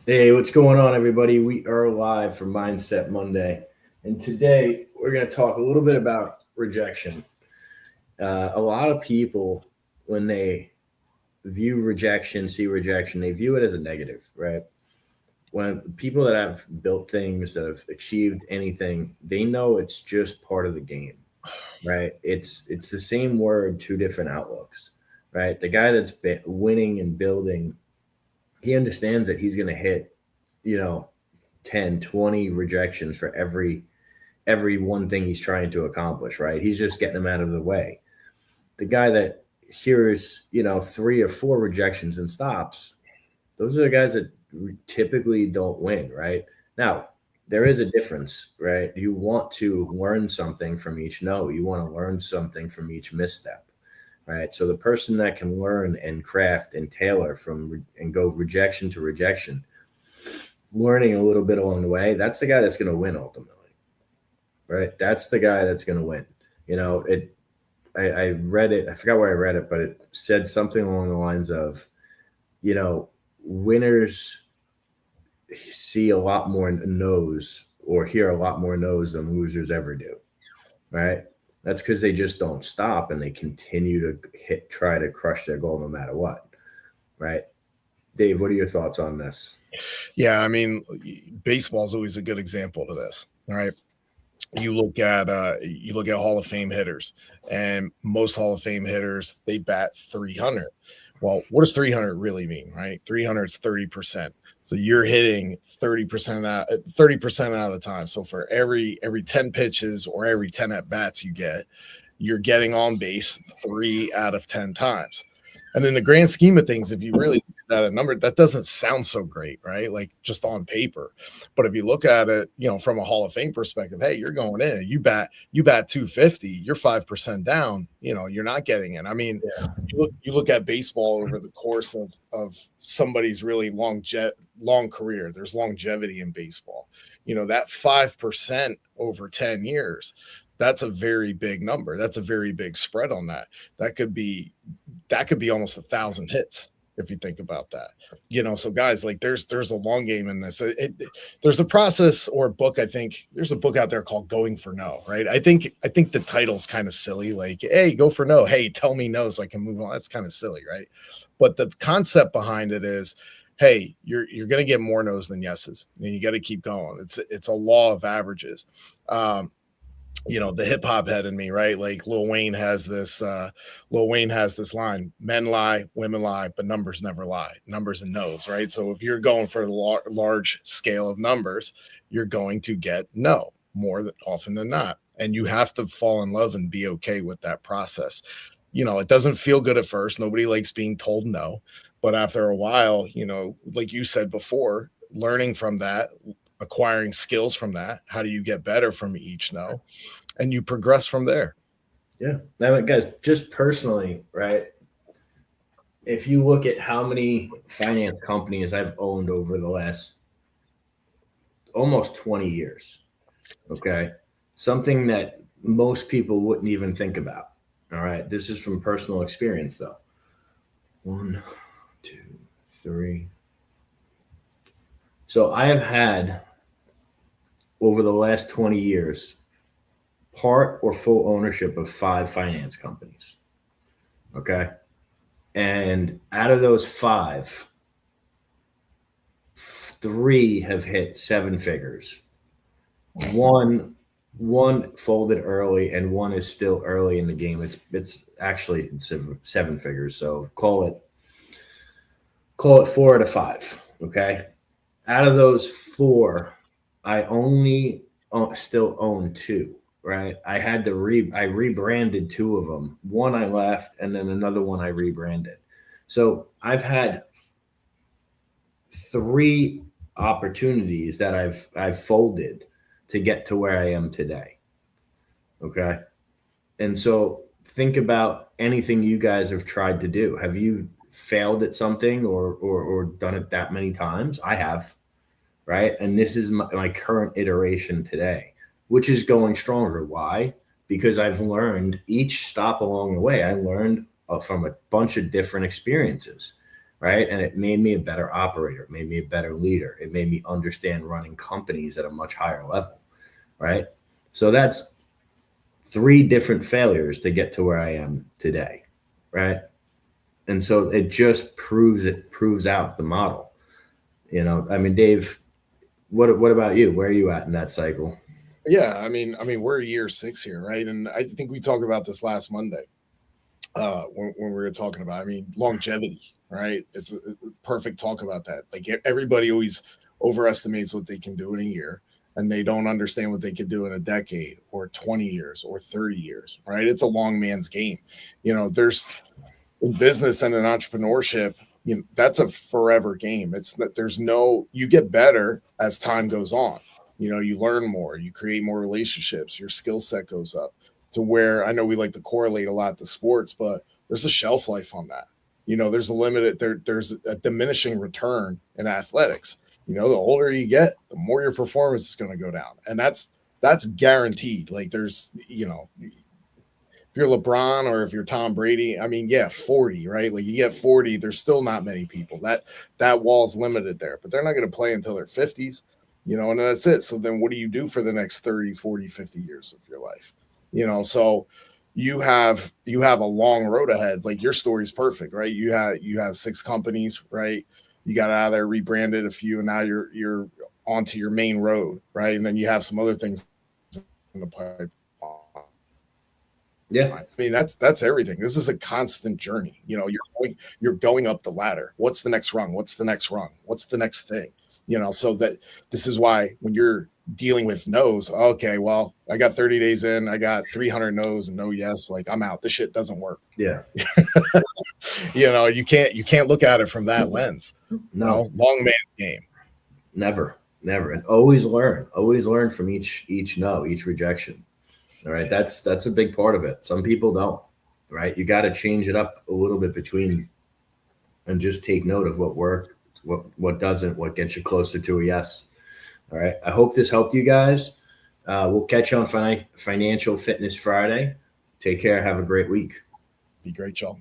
Hey, what's going on, everybody? We are live for Mindset Monday. And today we're going to talk a little bit about rejection. A lot of people, when they view rejection, see rejection, they view it as a negative, right? When people that have built things, that have achieved anything, they know it's just part of the game, right? It's the same word, two different outlooks, right? The guy that's winning and building, he understands that he's going to hit, you know, 10, 20 rejections for every one thing he's trying to accomplish, right? He's just getting them out of the way. The guy that hears, three or four rejections and stops, those are the guys that typically don't win, right? Now, there is a difference, right? You want to learn something from each no, you want to learn something from each misstep, right? So the person that can learn and craft and tailor and go rejection to rejection, learning a little bit along the way, that's the guy that's going to win ultimately, right? That's the guy that's going to win. I read it. I forgot where I read it, but it said something along the lines of, you know, winners see a lot more no's or hear a lot more no's than losers ever do, right? That's because they just don't stop and they continue to try to crush their goal no matter what, right? Dave, what are your thoughts on this? Yeah, I mean, baseball is always a good example to this. All right. You look at Hall of Fame hitters, and most Hall of Fame hitters they bat 300. Well, what does 300 really mean, right? 300 is 30%. So you're hitting 30% out 30% out of the time. So for every 10 pitches or every 10 at bats you get, you're getting on base 3 out of 10 times. And in the grand scheme of things, if you really look at that a number, that doesn't sound so great, right? Like just on paper. But if you look at it, from a Hall of Fame perspective, hey, you're going in, you bat 250, you're 5% down, you're not getting in. I mean, Yeah. you look at baseball over the course of somebody's really long career. There's longevity in baseball. That 5% over 10 years, that's a very big number. That's a very big spread on that. That could be almost 1,000 hits if you think about that. So guys, like there's a long game in this. There's a process or a book. I think there's a book out there called Going for No, right? I think the title's kind of silly, like, hey, go for no. Hey, tell me no so I can move on. That's kind of silly, right? But the concept behind it is, hey, you're gonna get more no's than yeses, and you got to keep going. It's a law of averages. Um, the hip hop head in me, right? Like Lil Wayne has this line, men lie, women lie, but numbers never lie. Numbers and no's, right? So if you're going for a large scale of numbers, you're going to get no more often than not. And you have to fall in love and be okay with that process. It doesn't feel good at first. Nobody likes being told no. But after a while, like you said before, learning from that, acquiring skills from that, how do you get better from each no? And you progress from there. Yeah. Now, guys, just personally, right? If you look at how many finance companies I've owned over the last almost 20 years, okay, something that most people wouldn't even think about. All right. This is from personal experience, though. One, two, three. So I have had over the last 20 years part or full ownership of five finance companies. Okay. And out of those five, three have hit seven figures. One one folded early, and one is still early in the game. It's actually seven figures. So call it 4 to 5. Okay. Out of those four, I only still own two. Right. I rebranded two of them. One I left, and then another one I rebranded. So I've had three opportunities that I've folded to get to where I am today. Okay. And so think about anything you guys have tried to do. Have you failed at something or done it that many times? I have, right? And this is my current iteration today, which is going stronger. Why? Because I've learned each stop along the way. I learned from a bunch of different experiences, right? And it made me a better operator. It made me a better leader. It made me understand running companies at a much higher level, right? So that's 3 different failures to get to where I am today, right? And so it just proves out the model. I mean, Dave, what about you? Where are you at in that cycle? Yeah, I mean, we're year 6 here, right? And I think we talked about this last Monday when we were talking about, I mean, longevity, right? It's a perfect talk about that. Like everybody always overestimates what they can do in a year, and they don't understand what they could do in a decade or 20 years or 30 years, right? It's a long man's game. There's in business and in entrepreneurship, that's a forever game. It's that you get better as time goes on. You learn more, you create more relationships, your skill set goes up to where I know we like to correlate a lot to sports, but there's a shelf life on that. There's a limited there's a diminishing return in athletics. The older you get, the more your performance is going to go down. And that's guaranteed. Like if you're LeBron or if you're Tom Brady, I mean, yeah, 40, right? Like you get 40, there's still not many people. That wall's limited there, but they're not going to play until their 50s, and that's it. So then what do you do for the next 30, 40, 50 years of your life? So you have a long road ahead. Like your story's perfect, right? You have 6 companies, right? You got out of there, rebranded a few, and now you're onto your main road, right? And then you have some other things in the pipe. Yeah. I mean, that's everything. This is a constant journey. You're going up the ladder. What's the next rung? What's the next rung? What's the next thing? So that this is why when you're dealing with no's, okay, well, I got 30 days in, I got 300 no's and no yes, like I'm out. This shit doesn't work. Yeah. You can't look at it from that lens. No. Long man game. Never. And always learn from each no, each rejection. All right. That's a big part of it. Some people don't, right? You got to change it up a little bit between and just take note of what worked, what doesn't, what gets you closer to a yes. All right. I hope this helped you guys. We'll catch you on Financial Fitness Friday. Take care. Have a great week. Be great, y'all.